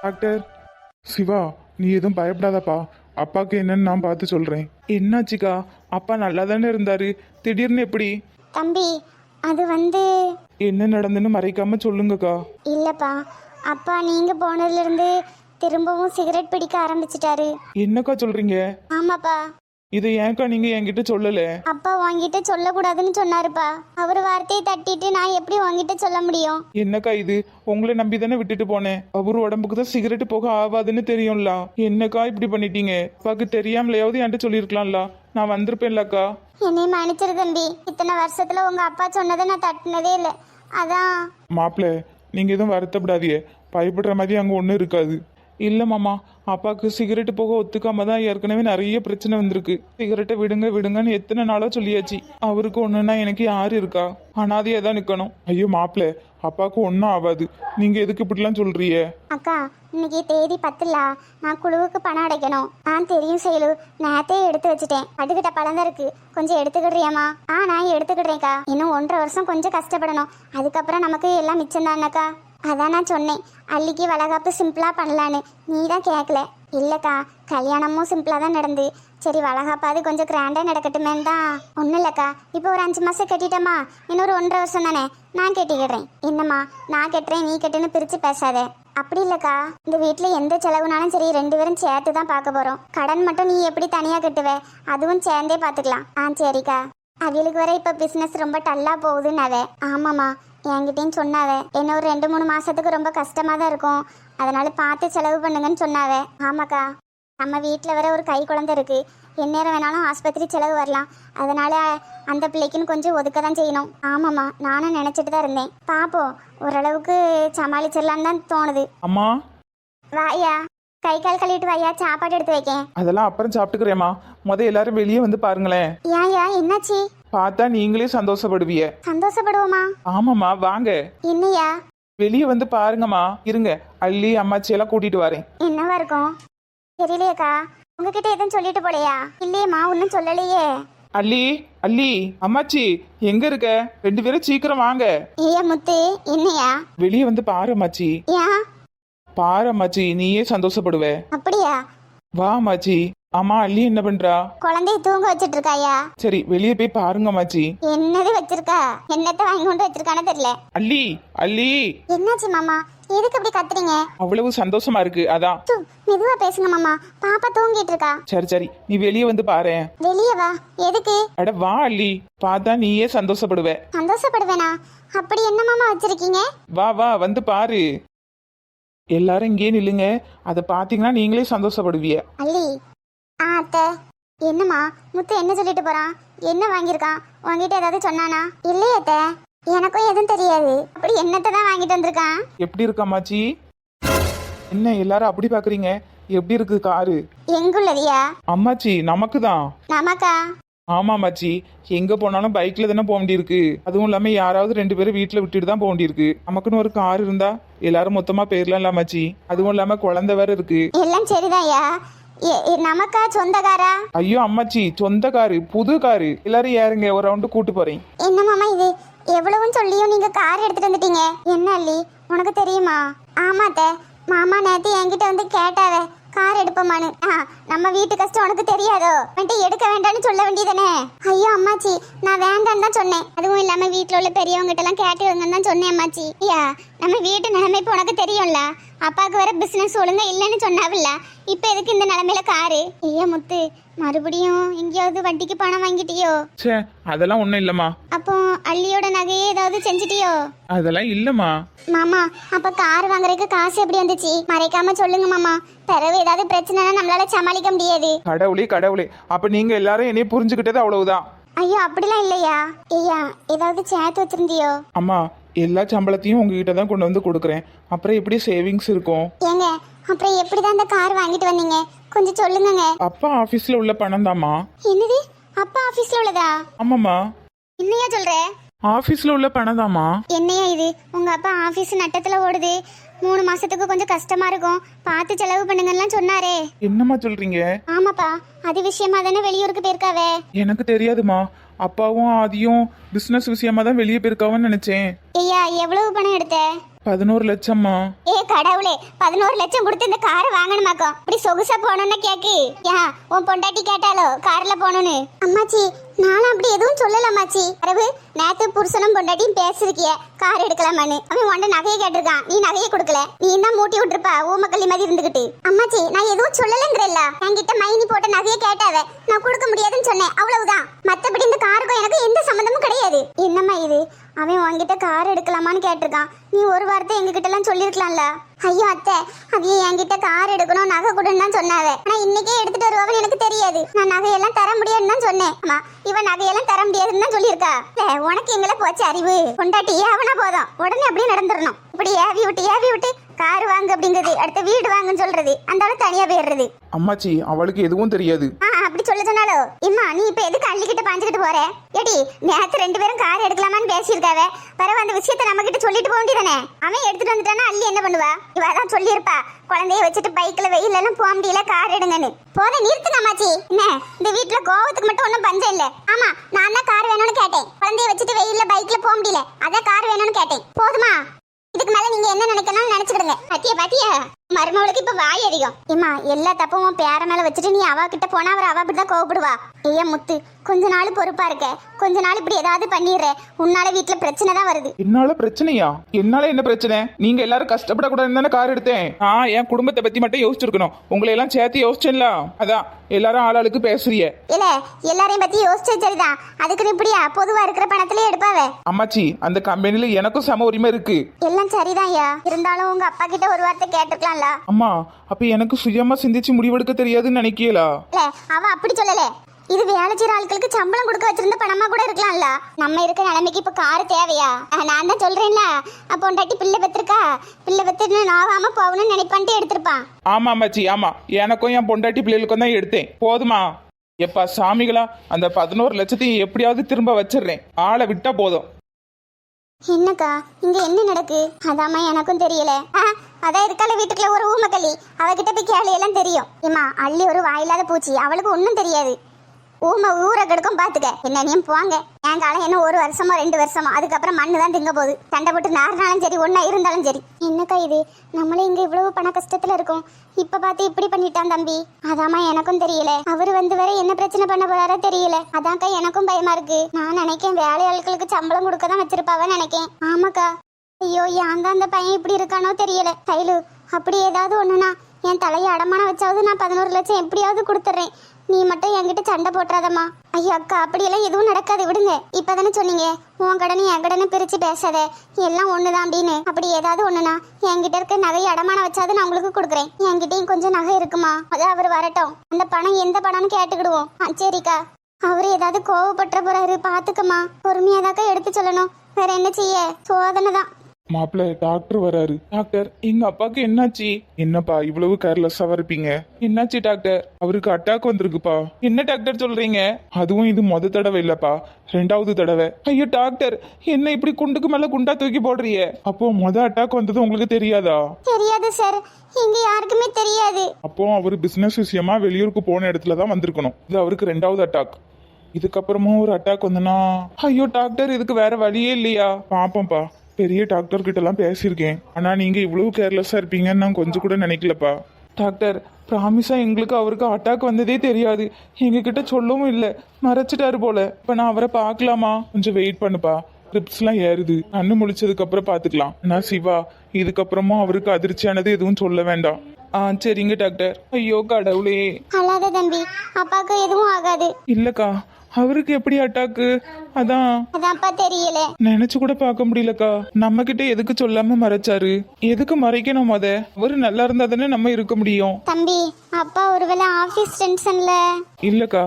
Doctor. Siva, நீ எதுவும் பயப்படாதப்பா. அப்பாவுக்கு என்னன்னு நான் பார்த்து சொல்றேன். என்னாச்சுக்கா? அப்பா நல்லா தானே இருந்தாரு, திடீர்னு எப்படி? தம்பி, அது என்ன நடந்துன்னு மறைக்காம சொல்லுங்கக்கா. இல்லப்பா, அப்பா நீங்க போனதுல இருந்து திரும்பவும் சிகரெட் பிடிக்க ஆரம்பிச்சிட்டாரு. என்னக்கா சொல்றீங்க? ஆமாப்பா, இதை ஏன்க்கா நீங்க என்கிட்ட சொல்லல? அப்பா உன்கிட்ட சொல்லக்கூடாதுன்னு சொன்னாருப்பா. அவர் வார்த்தையை தட்டிட்டு நான் எப்படி உன்கிட்ட சொல்ல முடியும்? என்னக்கா இது? உங்களை நம்பி தானே விட்டுட்டு போனேன். அவரு உடம்புக்கு தான் சிகரெட் போக ஆகாதுன்னு தெரியும்ல. என்னக்கா இப்படி பண்ணிட்டீங்க? அப்பாவுக்கு தெரியாமலையாவது என்கிட்ட சொல்லியிருக்கலாம்ல. நான் வந்திருப்பேன்லக்கா. என்னை மன்னிச்சிரு தம்பி. இத்தனை வருஷத்துல உங்க அப்பா சொன்னதை நான் தட்டினதே இல்லை. அதான். மாப்பிள்ள, நீங்க எதுவும் வருத்தப்படாதீங்க. பயப்படுற மாதிரி அங்க ஒன்றும் இருக்காது. இல்ல மாமா, அப்பாவுக்கு சிகரெட்டு போக ஒத்துக்காம தான் ஏற்கனவே நிறைய பிரச்சனை வந்திருக்கு. சிகரெட்டை விடுங்க விடுங்கன்னு எத்தனை நாளா சொல்லியாச்சு. அவருக்கு ஒண்ணுன்னா எனக்கு யாரு இருக்கா? அனாதையா தான் நிக்கணும். ஐயோ மாப்பிள்ள, அப்பாவுக்கு ஒன்றும் ஆகாது. நீங்க எதுக்கு இப்படிலாம் சொல்றீங்க? அக்கா, இன்னைக்கு தேதி 10ல நான் குழுவுக்கு பணம் அடைக்கணும். தெரியும் செயலு, நேத்தே எடுத்து வச்சுட்டேன். அடுக்கிட்ட பழம் தான் இருக்கு, கொஞ்சம் எடுத்துக்கிடுறியாமா? நான் எடுத்துக்கிடுறேன்க்கா. இன்னும் 1.5 வருஷம் கொஞ்சம் கஷ்டப்படணும். அதுக்கப்புறம் நமக்கு எல்லாம் மிச்சம் தானக்கா. அதான் நான் சொன்னேன், அள்ளிக்கு வளகாப்பு சிம்பிளா பண்ணலான்னு. நீ தான் கேட்கல. இல்லக்கா, கல்யாணமும் சிம்பிளா தான் நடந்து. சரி, வளகாப்பாது கொஞ்சம் கிராண்டா நடக்கட்டுமேன்னு தான். ஒன்றும் இல்லக்கா, இப்போ ஒரு 5 மாசம் கட்டிட்டோமா, இன்னொரு 1.5 வருஷம் தானே, நான் கட்டிக்கிடுறேன். என்னம்மா, நான் கட்டுறேன் நீ கட்டுன்னு பிரிச்சு பேசாத. அப்படி இல்லக்கா, இந்த வீட்டில் எந்த செலவுனாலும் சரி 2 பேரும் சேர்த்து தான் பார்க்க போறோம். கடன் மட்டும் நீ எப்படி தனியா கட்டுவ, அதுவும் சேர்ந்தே பார்த்துக்கலாம். சரிக்கா. அவளுக்கு வர இப்ப பிசினஸ் ரொம்ப டல்லா போகுதுன்னாவே. ஆமாம்மா, என்கிட்டயும் சொன்னாவே. என்ன ஒரு 2-3 மாசத்துக்கு ரொம்ப கஷ்டமா தான் இருக்கும், அதனால பார்த்து செலவு பண்ணுங்கன்னு சொன்னாவே. ஆமாக்கா, நம்ம வீட்டில் வர ஒரு கை குழந்தை இருக்கு. எந்நேரம் வேணாலும் ஆஸ்பத்திரி செலவு வரலாம். அதனால அந்த பிள்ளைக்குன்னு கொஞ்சம் ஒதுக்க தான் செய்யணும். ஆமாம்மா, நானும் நினைச்சிட்டு தான் இருந்தேன். பாப்போம், ஓரளவுக்கு சமாளிச்சிடலான்னு தான் தோணுது. அம்மா, வாயா, கை கால் கழுவிட்டு வாயா, சாப்பாடு எடுத்து வைக்கேன். அதெல்லாம் அப்புறம் சாப்பிட்டுக்கிறேம்மா. எல்லாரும் வெளியே வந்து பாருங்களேன். ஏன்யா, என்னாச்சு? பார்த்தா நீங்களே சந்தோஷப்படுவீங்க. சந்தோஷப்படுவோமா? ஆமாம்மா, வாங்க. என்னையா? வெளியே வந்து பாருங்கம்மா. இருங்க, அள்ளி அம்மாச்சி எல்லாம் கூட்டிட்டு வரேன். என்னவா இருக்கும் தெரியலையேக்கா. உங்ககிட்ட எதுவும் சொல்லிட்டு போலையா? இல்லையேம்மா, ஒன்னும் சொல்லலையே. அள்ளி, அள்ளி, அம்மாச்சி எங்க இருக்க? 2 பேரும் சீக்கிரம் வாங்க. ஏயா முத்து, என்னையா? வெளியே வந்து பாரு அம்மாச்சி. ஏன்? பாரு அம்மாச்சி, நீயே சந்தோஷப்படுவ. அப்படியா? வா அம்மாச்சி. ஆமா, அள்ளி என்ன பண்றா? குழந்தைய தூங்க வச்சிட்டு இருக்காயா? சரி, வெளியே போய் பாருங்க அம்மாச்சி. என்னது வச்சிருக்கா? என்னத்த வாங்கி கொண்டு வச்சிருக்கானே தெரியல. அள்ளி, அள்ளி. என்னாச்சு மாமா, எதுக்கு இப்படி கத்துறீங்க? அவ்வளவு சந்தோஷமா இருக்கு, அதான். மெதுவா பேசுங்க மாமா, பாப்பா தூங்கிட்டு இருக்கா. சரி சரி, நீ வெளியே வந்து பாரு. வெளியே வா. எதுக்கு? அட வா அள்ளி, பார்த்தா நீயே சந்தோஷப்படுவ. சந்தோஷப்படுவேனா? அப்படி என்ன மாமா வச்சிருக்கீங்க? வா வா, வந்து பாரு. எல்லாரும் இங்கே நில்லுங்க. அதை பாத்தீங்கன்னா நீங்களே சந்தோஷப்படுவீங்க. அள்ளி. அத்தை. என்னம்மா, முத்து என்ன சொல்லிட்டு போறான்? என்ன வாங்கியிருக்கான்? உங்ககிட்ட ஏதாவது சொன்னானா? இல்லையே அத்தை, எனக்கும் எதுவும் தெரியாது. அப்படி என்னத்தை தான் வாங்கிட்டு வந்திருக்கான்? எப்படி இருக்கா அம்மாச்சி? என்ன எல்லாரும் அப்படி பாக்குறீங்க? எப்படி இருக்கு காரு? எங்குள்ளதியா? அம்மாச்சி, நமக்கு தான். நமக்கா? ஆமா அம்மாச்சி, எங்க போனாலும் பைக்ல தானே போக வேண்டியிருக்கு. அதுவும் இல்லாம யாராவது 2 பேரும் வீட்டுல விட்டுட்டு தான் போக வேண்டியிருக்கு. நமக்குன்னு ஒரு கார் இருந்தா எல்லாரும் மொத்தமா போயிடலாம்ல அம்மாச்சி. அதுவும் இல்லாம குழந்தை வேற இருக்கு. எல்லாம் சரிதான்யா. நமக்கா சொந்தக்காரா? ஐயோ அம்மாச்சி, சொந்த காரு, புது காரு. எல்லாரும் ஏறுங்க, ஒரு ரவுண்டு கூட்டு போறேன். என்ன மாமா இது, எவ்வளவும் சொல்லியும் நீங்க கார் எடுத்துட்டு வந்துட்டீங்க. என்ன அள்ளி, உனக்கு தெரியுமா? ஆமாத்த, மாமா நேத்து என்கிட்ட வந்து கேட்டாவே கார் எடுப்போமானு. நம்ம வீட்டு கஷ்டம் உனக்கு தெரியாதோ? வந்துட்டு எடுக்க வேண்டாம்னு சொல்ல வேண்டியதானே? ஐயோ அம்மாச்சி, நான் வேண்டான்னு தான் சொன்னேன். அதுவும் இல்லாம வீட்டுல உள்ள பெரியவங்க கிட்ட எல்லாம் கேட்டுருங்கன்னு தான் சொன்னேன் அம்மாச்சி. ஐயா, நம்ம வீட்டு நிலைமை இப்போ உனக்கு தெரியும்ல. அப்பாவுக்கு வர பிசினஸ் ஒழுங்கா இல்லைன்னு சொன்னாவில்ல, இப்ப எதுக்கு இந்த நிலைமையில காரு? ஐயா முத்து, மறுபடியும் எங்கேயாவது வட்டிக்கு பணம் வாங்கிட்டியோ? சே, அதெல்லாம் ஒண்ணும் இல்லம்மா. அப்போ அள்ளியோட நகையே ஏதாவது செஞ்சிட்டியோ? அதெல்லாம் இல்லம்மா. மாமா, அப்ப கார் வாங்குறதுக்கு காசு எப்படி வந்துச்சு? மறைக்காம சொல்லுங்க மாமா. பிறகு ஏதாவது பிரச்சனைனா நம்மளால சமாளிக்க முடியாது. கடவுளே கடவுளே, அப்ப நீங்க எல்லாரும் என்னைய புரிஞ்சுக்கிட்டது அவ்வளவுதான். ஐயோ, அப்படிலாம் இல்லையா? ஐயா, ஏதாவது சேர்த்து வச்சிருந்தியோ? அம்மா, எல்லா சம்பளத்தையும் உங்ககிட்ட தான் கொண்டு வந்து கொடுக்குறேன். அப்புறம் எப்படி சேவிங்ஸ் இருக்கும்? ஏங்க, அப்புறம் எப்படிதான் இந்த கார் வாங்கிட்டு வந்தீங்க? கொஞ்சம் சொல்லுங்க. அப்பா ஆபீஸ்ல உள்ள பணம் தாம்மா. என்னது, அப்பா ஆபீஸ்ல உள்ளதா? ஆமாம்மா. என்னையா சொல்ற? ஆபீஸ்ல உள்ள பணம் தாம்மா. என்னையா இது, உங்க அப்பா ஆபீஸ் நட்டத்துல ஓடுது. 3 மாசத்துக்கு கொஞ்சம் கஷ்டமா இருக்கும், பார்த்து செலவு பண்ணுங்கலாம் சொன்னாரே. என்னம்மா சொல்றீங்க? ஆமாப்பா, அது விஷயமா தானே வெளியூருக்கு போயிருக்காவே. எனக்கு தெரியாதுமா. அப்பாவும் ஆதியும் பிசினஸ் விஷயமா தான் வெளியே போயிருக்காவன்னு நினைச்சேன். ஐயா, எவ்வளவு பணம் எடுத்த? 11 லட்சம்மா. ஏ கடவுளே, 11 லட்சம் கொடுத்து இந்த காரை வாங்கணுமாக்கோ? இப்படி சொகுசா போகணும்னு கேக்கு. ஏன் உன் பொண்டாட்டி கேட்டாலோ கார்ல போகணும்னு? அம்மாச்சி நானும் அப்படி எதுவும் சொல்லல அம்மாச்சி. அரவு நேத்து புருஷனும் பொண்டாட்டியும் பேசிருக்கிய கார் எடுக்கலாமான்னு. அவன் உன்ட நகையை கேட்டிருக்கான், நீ நகையை கொடுக்கல. நீ தான் மூட்டி விட்டுருப்பா ஊமக்கல்லி மாதிரி இருந்துகிட்டு. அம்மாச்சி நான் எதுவும் சொல்லலங்கிறல்ல. என்கிட்ட மைனி போட்ட நகையை கேட்டாவ, நான் கொடுக்க முடியாதுன்னு சொன்னேன், அவ்வளவுதான். மத்தபடி இந்த காருக்கும் எனக்கு எந்த சம்மந்தமும் கிடையாது. என்னம்மா இது, அவன் உன்கிட்ட கார் எடுக்கலாமான்னு கேட்டிருக்கான். நீ ஒரு வார்த்தை எங்ககிட்ட எல்லாம் சொல்லிருக்கலாம்ல. ஐயோ அத்தை, அவைய என்கிட்ட கார் எடுக்கணும் நகை கொடுன்னு தான் சொன்னாவ. ஆனா இன்னைக்கே எடுத்துட்டு வருவான்னு எனக்கு தெரியாது. நான் நகையெல்லாம் தர முடியாதுன்னு தான் சொன்னேன். ஆமா, இவன் நகையெல்லாம் தர முடியாதுன்னு தான் சொல்லியிருக்கா. உனக்கு எங்களை போச்சு அறிவு. கொண்டாட்டி அவனா போதும், உடனே அப்படியே நடந்துடணும். இப்படி ஏவி விட்டு கார் வாங்க அப்படிங்கிறது, அடுத்த வீடு வாங்குன்னு சொல்றது, அந்த அளவு தனியா போயிடுறது. அம்மாச்சி அவளுக்கு எதுவும் தெரியாது. அப்படி சொல்ல சொன்னாலோ. இம்மா நீ இப்ப எதுக்கு அள்ளிக்கிட்ட பாஞ்சுக்கிட்டு போற? ஏடி நேத்து 2 பேரும் கார் எடுக்கலாமான்னு பேசியிருக்காவ. பரவ அந்த விஷயத்த நம்ம கிட்ட சொல்லிட்டு போக வேண்டியதானே? அவன் எடுத்துட்டு வந்துட்டானா அள்ளி என்ன பண்ணுவா? இவ தான் சொல்லியிருப்பா, குழந்தைய வச்சுட்டு பைக்ல வெயில எல்லாம் போக முடியல, கார் எடுங்கன்னு. போத நிறுத்துங்க அம்மாச்சி. என்ன இந்த வீட்டுல கோவத்துக்கு மட்டும் ஒன்றும் பஞ்சம் இல்ல. ஆமா, நான் தான் கார் வேணும்னு கேட்டேன். குழந்தைய வச்சுட்டு வெயில பைக்ல போக முடியல, அதான் கார் வேணும்னு கேட்டேன். போதுமா? இதுக்கு மேல நீங்க என்ன நினைக்கணும்னு நினைச்சுக்கிடுங்க. பாத்தியா மருமவளுக்கு இப்ப வாய் அதிகம். இம்மா எல்லா தப்பும் உன் பேர மேல வச்சுட்டு நீ அவ கிட்ட போனா அவர் அவ அப்படிதான் கோவப்படுவா. ஐயா முத்து, கொஞ்ச நாள் பொறுப்பா இருக்க, கொஞ்ச நாள் இப்படி ஏதாவது பண்ணிடுற. உன்னால வீட்டுல பிரச்சனை தான் வருது. என்னால பிரச்சனையா? என்னால என்ன பிரச்சனை? நீங்க எல்லாரும் கஷ்டப்படக்கூடாதுன்னு தானே கார் எடுத்தேன். என் குடும்பத்தை பத்தி மட்டும் யோசிச்சிருக்கணும். உங்களை எல்லாம் சேர்த்து யோசிச்சேன்ல, அதான் எல்லாரும் ஆளாளுக்கு பேசுறிய. இல்ல எல்லாரையும் பத்தி யோசிச்சது சரிதான். அதுக்கு இப்படியா பொதுவா இருக்கிற பணத்திலே எடுப்பாவே? அம்மாச்சி அந்த கம்பெனில எனக்கும் சம உரிமை இருக்கு. எல்லாம் சரிதான் ஐயா, இருந்தாலும் உங்க அப்பா கிட்ட ஒரு வார்த்தை கேட்டுக்கலாம்ல. அம்மா அப்ப எனக்கு சுயமா சிந்திச்சு முடிவெடுக்க தெரியாதுன்னு நினைக்கலா? இல்ல அவ அப்படி சொல்லல. இது வேலை செய்யற ஆட்களுக்கு சம்பளம் கொடுக்க வச்சிருந்த பணமா கூட இருக்கலாம்ல. நம்ம இருக்க நிலைமைக்கு இப்ப கார் தேவையா? நான் தான் சொல்றேன்ல, பொண்டாட்டி பிள்ளை பெற்றிருக்கா, பிள்ளை பெற்று நாவாம போகணும்னு நினைப்பான்ட்டு எடுத்திருப்பான். ஆமா அம்மாச்சி, ஆமா எனக்கும் என் பொண்டாட்டி பிள்ளைகளுக்கும் தான் எடுத்தேன். போதுமா? எப்பா சாமிகளா, அந்த 11 லட்சத்தையும் எப்படியாவது திரும்ப வச்சிடுறேன். ஆளை விட்டா போதும். என்னக்கா இங்க என்ன நடக்கு? அதாம்மா எனக்கும் தெரியல. அதான் இருக்கால வீட்டுக்குள்ள ஒரு ஊமக்கல்லி, அவகிட்ட போய் கேள்வி எல்லாம் தெரியும். ஏமா அள்ளி ஒரு வாயில்லாத பூச்சி, அவளுக்கு ஒன்றும் தெரியாது. ஊமை ஊரை கெடுக்கும் பாத்துக்க. என்னையும் போங்க, என் காலம் என்ன 1 வருஷமோ 2 வருஷமோ, அதுக்கப்புறம் மண்ணு தான் திங்க போகுது. சண்டை போட்டு நாரினாலும் சரி, ஒன்னா இருந்தாலும் சரி. என்னக்கா இது, நம்மளே இங்க இவ்வளவு பண கஷ்டத்துல இருக்கோம், இப்ப பார்த்து இப்படி பண்ணிட்டான் தம்பி. அதாம்மா எனக்கும் தெரியல. அவரு வந்து வேற என்ன பிரச்சனை பண்ண போறாரோ தெரியல. அதான்க்கா எனக்கும் பயமா இருக்கு. நான் நினைக்கேன் வேலையாட்களுக்கு சம்பளம் கொடுக்க தான் வச்சிருப்பாவன்னு நினைக்கேன். ஆமாக்கா. ஐயோ ஏன் தான் அந்த பையன் இப்படி இருக்கானோ தெரியல. கைலு அப்படி ஏதாவது ஒண்ணுனா என் தலையை அடமானம் வச்சாவது நான் 11 லட்சம் எப்படியாவது கொடுத்துட்றேன். நீ மட்டும் என்கிட்ட சண்டை போட்டுறாதம்மா. ஐயோ அக்கா அப்படியெல்லாம் எதுவும் நடக்காது, விடுங்க. இப்பதானே சொன்னீங்க உன் கடனை என் கடனை பிரிச்சு பேசாத, எல்லாம் ஒண்ணுதான் அப்படின்னு. அப்படி ஏதாவது ஒண்ணுனா என்கிட்ட இருக்க நகையை அடமானம் வச்சாது நான் உங்களுக்கு கொடுக்குறேன். என்கிட்டயும் கொஞ்சம் நகை இருக்குமா, அதான் அவர் வரட்டும், அந்த பணம் எந்த பணம்னு கேட்டுக்கிடுவோம். சரிக்கா. அவரு ஏதாவது கோவப்பட்டுற போறாரு, பாத்துக்கம்மா. பொறுமையாதாக்கா எடுத்து சொல்லணும், வேற என்ன செய்ய, சோதனை தான். மாப்பிள்ள டாக்டர் வராரு. டாக்டர் எங்க அப்பாக்கு என்னாச்சு? என்னப்பா இவ்வளவு கேர்லெஸ்ஸா இருப்பீங்க? என்னாச்சு டாக்டர்? அவருக்கு அட்டாக் வந்திருக்குப்பா. என்ன டாக்டர் சொல்றீங்க? அதுவும் இது முத தடவை இல்லப்பா, 2வது தடவை. ஐயோ டாக்டர், என்ன இப்படி குண்டுக்கு மேல குண்டா தூக்கி போடுறிய? அப்போ முத அட்டாக் வந்தது உங்களுக்கு தெரியாதா? தெரியாது சார், இங்க யாருக்குமே தெரியாது. அப்போ அவரு பிசினஸ் விஷயமா வெளியூருக்கு போன இடத்துல தான் வந்திருக்கணும். இது அவருக்கு 2வது அட்டாக். இதுக்கப்புறமும் ஒரு அட்டாக் வந்தனா, ஐயோ டாக்டர் இதுக்கு வேற வழியே இல்லையா? பாப்போம்ப்பா, பெரிய டாக்டர் கிட்ட எல்லாம் பேசியிருக்கேன். ஆனா நீங்க இவ்வளவு கேர்லெஸ்ஸா இருப்பீங்கன்னு நான் கொஞ்சம் கூட நினைக்கலப்பா. டாக்டர் ப்ராமிஸா எங்களுக்கு அவருக்கு அட்டாக் வந்ததே தெரியாது, எங்ககிட்ட சொல்லவும் இல்லை, மறைச்சிட்டாரு போல. இப்ப நான் அவரை பார்க்கலாமா? கொஞ்சம் வெயிட் பண்ணுப்பா, ட்ரிப்ஸ்லாம் ஏறுது, கண்ணு முழிச்சதுக்கு அப்புறம் பாத்துக்கலாம். நான் சிவா, இதுக்கப்புறமும் அவருக்கு அதிர்ச்சியானது எதுவும் சொல்ல வேண்டாம். சரிங்க டாக்டர். ஐயோ கடவுளே. அல்லாத தம்பி, அப்பாக்கு எதுவும் ஆகாது. இல்லக்கா, அவருக்கு எப்படி அட்டாக்கு? அதான்ப்பா தெரியல. நினைச்சு கூட பார்க்க முடியலக்கா. நம்ம கிட்ட எதுக்கு சொல்லாம மறைச்சாரு? எதுக்கு மறைக்கணும்? அவரு நல்லா இருந்தா தானே நம்ம இருக்க முடியும். தம்பி, அப்பா ஒருவேளை ஆபீஸ் டென்ஷன்ல. இல்லக்கா,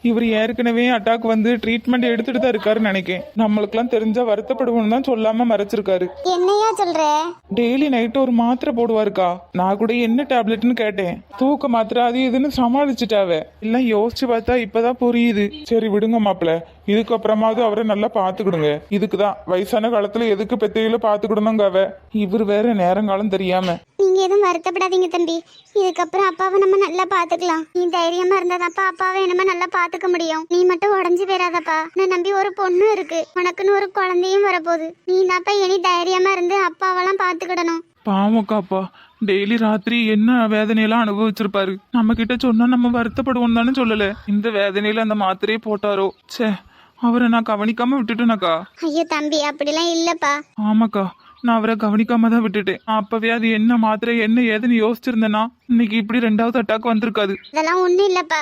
இவர் ஏற்கனவே அட்டாக் வந்து ட்ரீட்மெண்ட் எடுத்துட்டு தான் இருக்காருன்னு நினைக்கேன். நம்மளுக்குலாம் தெரிஞ்சா வருத்தப்படுவோம் தான் சொல்லாம மறைச்சிருக்காரு. என்னையா சொல்ற? டெய்லி நைட்டு ஒரு மாத்திரை போடுவாருக்கா. நான் கூட என்ன டேப்லெட்னு கேட்டேன். தூக்க மாத்திரை அது இதுன்னு சமாளிச்சுட்டாவ. எல்லாம் யோசிச்சு பார்த்தா இப்பதான் புரியுது. சரி விடுங்க மாப்பிள்ள, இதுக்கப்புறமாவது அவரை நல்லா பாத்துக்கிடுங்க. இதுக்குதான் வயசான காலத்துல எதுக்கு பெத்தையில பாத்துக்கிடணுங்க. இவர் வேற நேரங்காலம் தெரியாம. நீங்க நீங்க எதுவும் வருத்தப்படாதீங்க தம்பி. இதுக்கப்புறம் அப்பாவை நம்ம நல்லா பாத்துக்கலாம். நீ தைரியமா இருந்தாதாப்பா அப்பாவை நம்ம நல்லா பாத்துக்க முடியும். நீ மட்டும் உடஞ்சு போயிடாதப்பா. நான் நம்பி ஒரு பொண்ணு இருக்கு, உனக்குன்னு ஒரு குழந்தையும் வரப்போகுது. நீ தாப்பா இனி தைரியமா இருந்து அப்பாவெல்லாம் பாத்துக்கிடணும். பாவக்காப்பா டெய்லி ராத்திரி என்ன வேதனையெல்லாம் அனுபவிச்சிருப்பாரு. நம்ம கிட்ட சொன்னா நம்ம வருத்தப்படுவோம் தானே சொல்லல. இந்த வேதனையில அந்த மாத்திரையே போட்டாரோ. ச்சே, அவரை நான் கவனிக்காம விட்டுட்டேனாக்கா. ஐயோ தம்பி, அப்படிலாம் இல்லப்பா. ஆமாக்கா, நான் அவரை கவனிக்காம தான் விட்டுட்டேன். நான் அப்பவே அது என்ன மாத்திரை என்ன ஏதுன்னு யோசிச்சிருந்தேன்னா இன்னைக்கு இப்படி 2வது அட்டாக் வந்திருக்காது. அதெல்லாம் ஒண்ணும் இல்லப்பா.